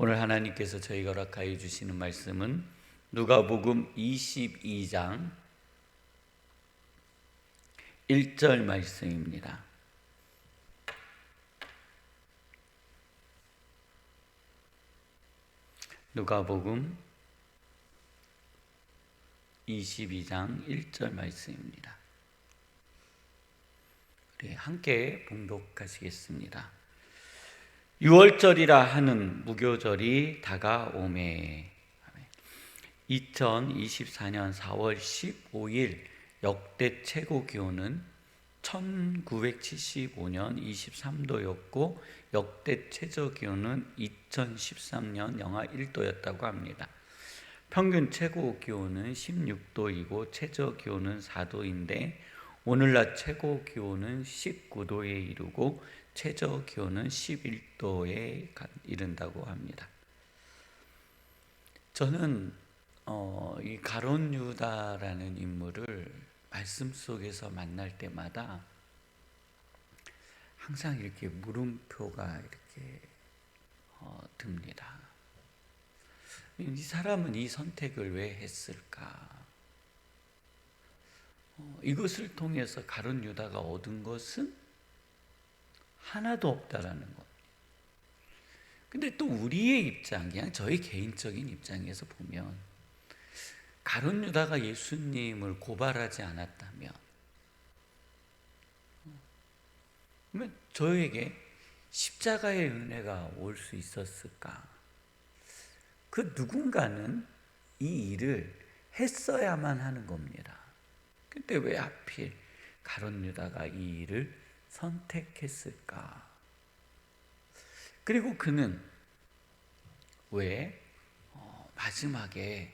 오늘 하나님께서 저희가 허락하여 주시는 말씀은 누가복음 22장 1절 말씀입니다. 누가복음 22장 1절 말씀입니다. 우리 함께 봉독하시겠습니다. 6월절이라 하는 무교절이 다가오매. 2024년 4월 15일 역대 최고 기온은 1975년 23도였고 역대 최저 기온은 2013년 영하 1도였다고 합니다. 평균 최고 기온은 16도이고 최저 기온은 4도인데 오늘 낮 최고 기온은 19도에 이르고 최저 기온은 11도에 이른다고 합니다. 저는 이 가룟 유다라는 인물을 말씀 속에서 만날 때마다 항상 이렇게 물음표가 이렇게 듭니다. 이 사람은 이 선택을 왜 했을까? 이것을 통해서 가룟 유다가 얻은 것은 하나도 없다라는 것. 근데 또 우리의 입장, 그냥 저희 개인적인 입장에서 보면 가룟 유다가 예수님을 고발하지 않았다면 그러면 저에게 십자가의 은혜가 올 수 있었을까? 그 누군가는 이 일을 했어야만 하는 겁니다. 근데 왜 하필 가룟 유다가 이 일을 선택했을까? 그리고 그는 왜 마지막에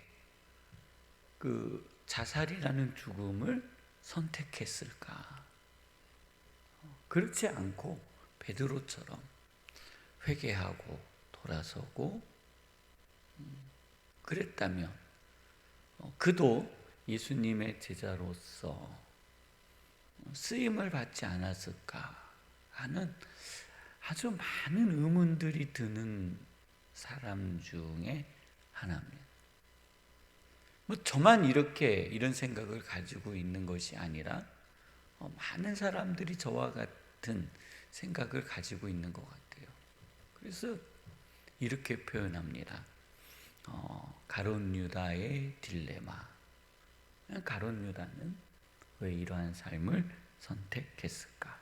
그 자살이라는 죽음을 선택했을까? 그렇지 않고 베드로처럼 회개하고 돌아서고 그랬다면 그도 예수님의 제자로서 쓰임을 받지 않았을까 하는 아주 많은 의문들이 드는 사람 중에 하나입니다. 저만 이런 생각을 가지고 있는 것이 아니라 많은 사람들이 저와 같은 생각을 가지고 있는 것 같아요. 그래서 이렇게 표현합니다. 가룟 유다의 딜레마. 가룟 유다는 왜 이러한 삶을 선택했을까?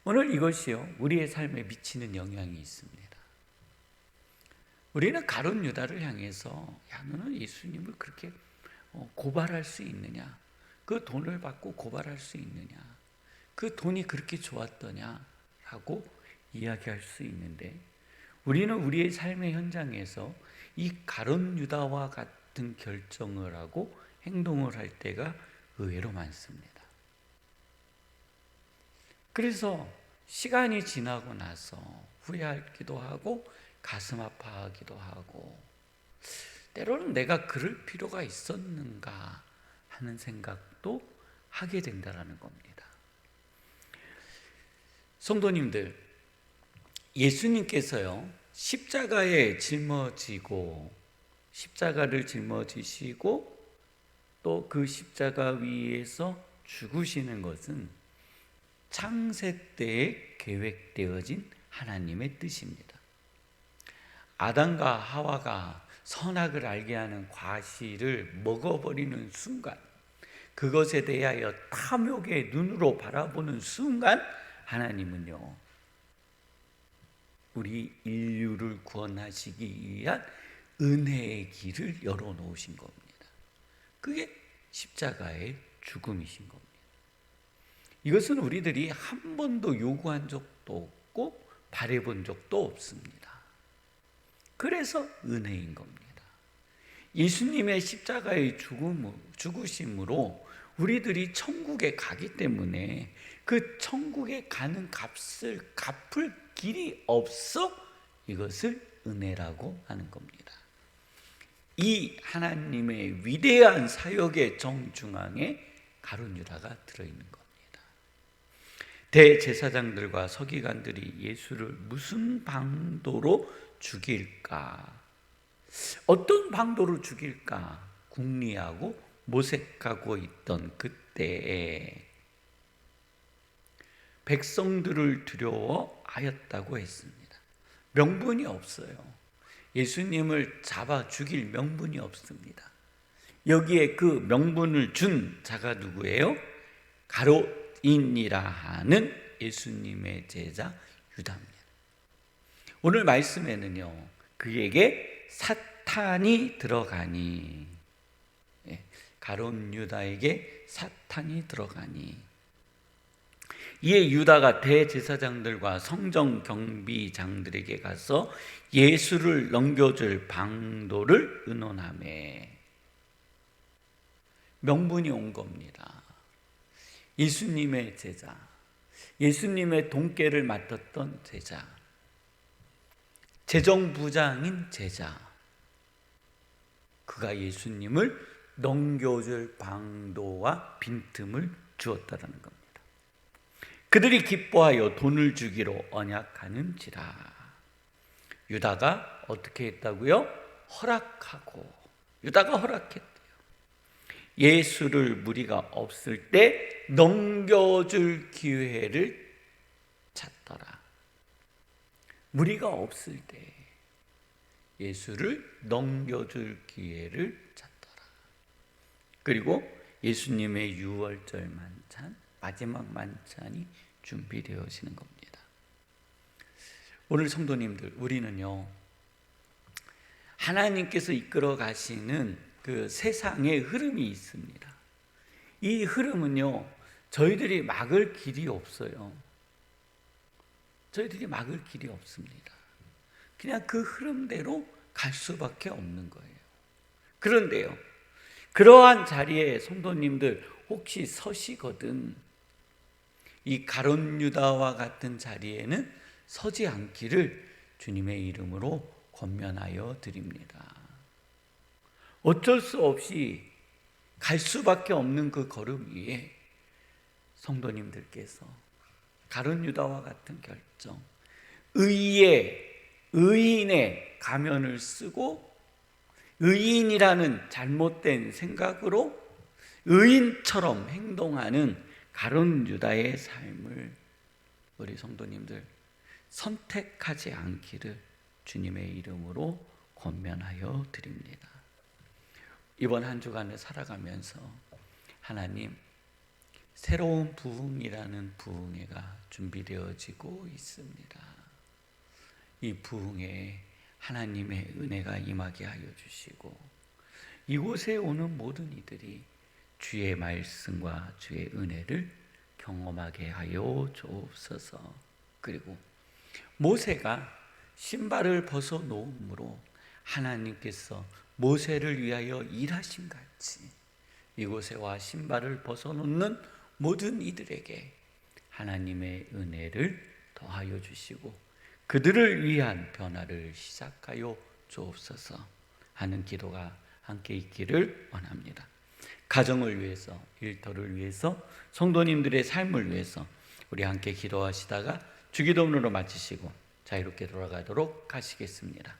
오늘 이것이요, 우리의 삶에 미치는 영향이 있습니다. 우리는 가룟 유다를 향해서 야, 너는 예수님을 그렇게 고발할 수 있느냐? 그 돈을 받고 고발할 수 있느냐? 그 돈이 그렇게 좋았더냐? 라고 이야기할 수 있는데 우리는 우리의 삶의 현장에서 이 가룟 유다와 같은 결정을 하고 행동을 할 때가 의외로 많습니다. 그래서 시간이 지나고 나서 후회하기도 하고 가슴 아파하기도 하고 때로는 내가 그럴 필요가 있었는가 하는 생각도 하게 된다는 겁니다. 성도님들, 예수님께서요 십자가를 짊어지시고 또 그 십자가 위에서 죽으시는 것은 창세 때에 계획되어진 하나님의 뜻입니다. 아담과 하와가 선악을 알게 하는 과실을 먹어버리는 순간, 그것에 대하여 탐욕의 눈으로 바라보는 순간 하나님은요 우리 인류를 구원하시기 위한 은혜의 길을 열어놓으신 겁니다. 그게 십자가의 죽음이신 겁니다. 이것은 우리들이 한 번도 요구한 적도 없고 바라본 적도 없습니다. 그래서 은혜인 겁니다. 예수님의 십자가의 죽으심으로 우리들이 천국에 가기 때문에 그 천국에 가는 값을 갚을 길이 없어 이것을 은혜라고 하는 겁니다. 이 하나님의 위대한 사역의 정중앙에 가룟 유다가 들어있는 겁니다. 대제사장들과 서기관들이 예수를 무슨 방도로 죽일까? 어떤 방도로 죽일까? 궁리하고 모색하고 있던 그때에 백성들을 두려워하였다고 했습니다. 명분이 없어요. 예수님을 잡아 죽일 명분이 없습니다. 여기에 그 명분을 준 자가 누구예요? 가롯인이라 하는 예수님의 제자 유다입니다. 오늘 말씀에는요, 그에게 사탄이 들어가니, 가롯 유다에게 사탄이 들어가니, 이에 유다가 대제사장들과 성정 경비장들에게 가서 예수를 넘겨줄 방도를 의논하매, 명분이 온 겁니다. 예수님의 제자, 예수님의 돈깨를 맡았던 제자, 재정부장인 제자, 그가 예수님을 넘겨줄 방도와 빈틈을 주었다는 겁니다. 그들이 기뻐하여 돈을 주기로 언약하는지라. 유다가 어떻게 했다고요? 유다가 허락했대요. 예수를 무리가 없을 때 넘겨줄 기회를 찾더라. 무리가 없을 때 예수를 넘겨줄 기회를 찾더라. 그리고 예수님의 유월절 만찬, 마지막 만찬이 준비되어지는 겁니다. 오늘 성도님들, 우리는요, 하나님께서 이끌어 가시는 그 세상의 흐름이 있습니다. 이 흐름은요, 저희들이 막을 길이 없어요. 저희들이 막을 길이 없습니다. 그냥 그 흐름대로 갈 수밖에 없는 거예요. 그런데요, 그러한 자리에 성도님들 혹시 서시거든 이 가롯 유다와 같은 자리에는 서지 않기를 주님의 이름으로 권면하여 드립니다. 어쩔 수 없이 갈 수밖에 없는 그 걸음 위에 성도님들께서 가롯 유다와 같은 결정, 의인의 가면을 쓰고 의인이라는 잘못된 생각으로 의인처럼 행동하는 가롯 유다의 삶을 우리 성도님들 선택하지 않기를 주님의 이름으로 권면하여 드립니다. 이번 한 주간을 살아가면서 하나님, 새로운 부흥이라는 부흥회가 준비되어지고 있습니다. 이 부흥회에 하나님의 은혜가 임하게 하여 주시고, 이곳에 오는 모든 이들이 주의 말씀과 주의 은혜를 경험하게 하여 주옵소서. 그리고 모세가 신발을 벗어 놓음으로 하나님께서 모세를 위하여 일하신 같이 이곳에 와 신발을 벗어 놓는 모든 이들에게 하나님의 은혜를 더하여 주시고 그들을 위한 변화를 시작하여 주옵소서 하는 기도가 함께 있기를 원합니다. 가정을 위해서, 일터를 위해서, 성도님들의 삶을 위해서 우리 함께 기도하시다가 주기도문으로 마치시고 자유롭게 돌아가도록 하시겠습니다.